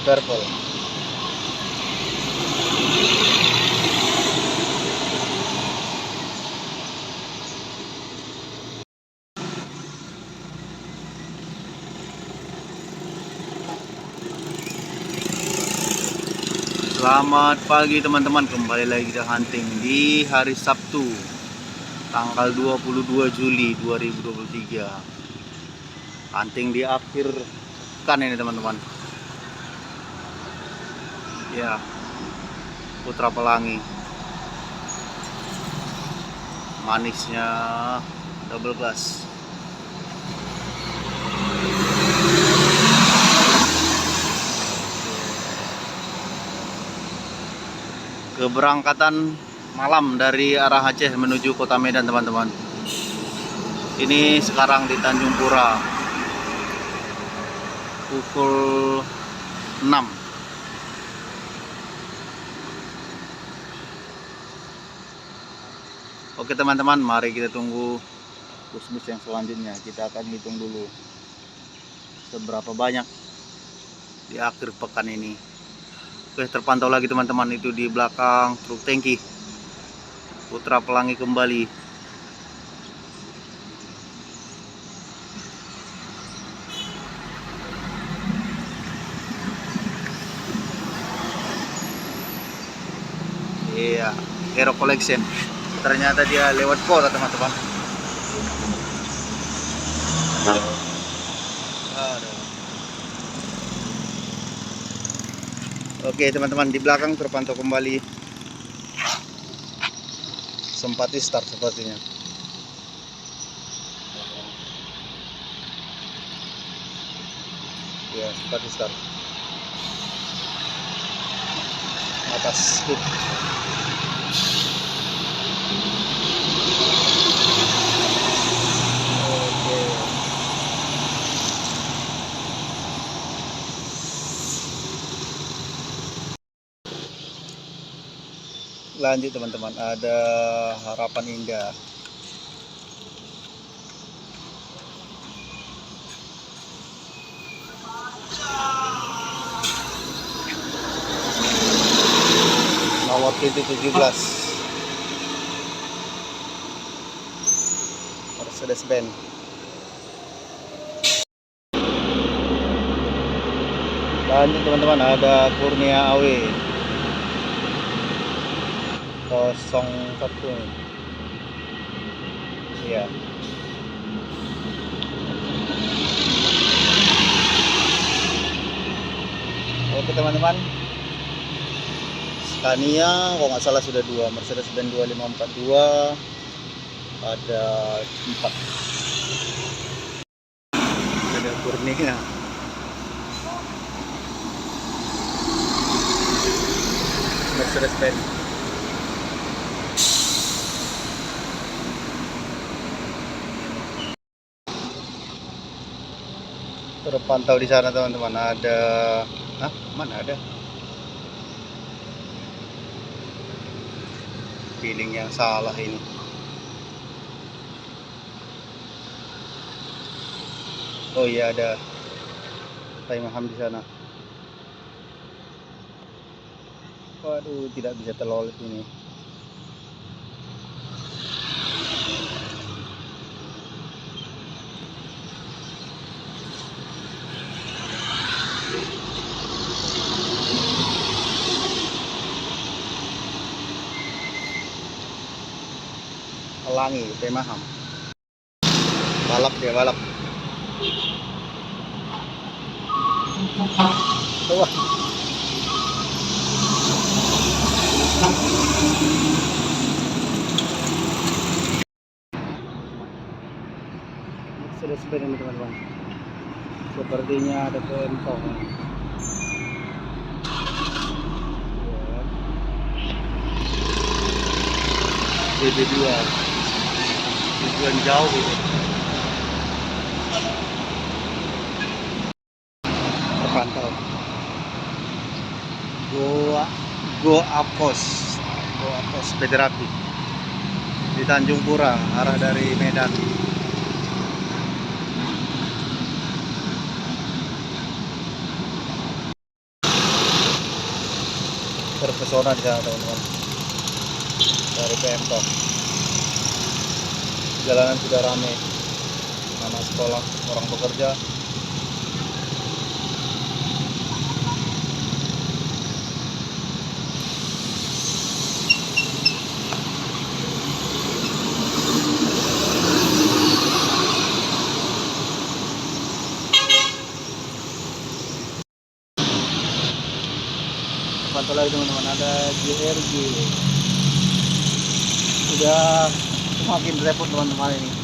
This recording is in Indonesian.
purple. Selamat pagi teman-teman, kembali lagi kita hunting di hari Sabtu tanggal 22 Juli 2023. Hunting di akhir pekan ini teman-teman. Ya, Putra Pelangi. Manisnya double glass. Keberangkatan malam dari arah Aceh menuju kota Medan teman-teman. Ini sekarang di Tanjung Pura pukul 6. Oke teman-teman, mari kita tunggu bus-bus yang selanjutnya. Kita akan hitung dulu seberapa banyak di akhir pekan ini. Oke, terpantau lagi teman-teman, itu di belakang truk tangki Putra Pelangi kembali. Iya, Hero Collection. Ternyata dia lewat kota teman-teman. Oke teman-teman, di belakang terpantau kembali sempat di start sepertinya. Ya, sempat di start atas hook. Oke, lanjut teman-teman, ada Harapan Indah. Nomor 17 Mercedes-Benz. Lanjut teman-teman, ada Kurnia AW 01. Iya. Oke teman-teman, Scania kalau nggak salah sudah 2, Mercedes-Benz 2542 ada 4. Ada Kurnia. Mercedes-Benz. Terpantau di sana teman-teman, ada mana ada feeling yang salah ini. Oh iya, ada Taimaham di sana. Waduh, tidak bisa terlolos ini. Pelangi, Taimaham. Balap dia, balap. Wah. Sudah sepeda ini teman-teman. Sepertinya ada kentong. BB2 tujuan jauh gitu. Terpantau Go Apos Federapi di Tanjung Pura, arah dari Medan. terpesona di sana teman-teman dari Pemkot. Jalanan sudah ramai, anak sekolah, orang bekerja. Pantau lagi teman-teman, ada GRG. Sudah semakin repot teman-teman ini.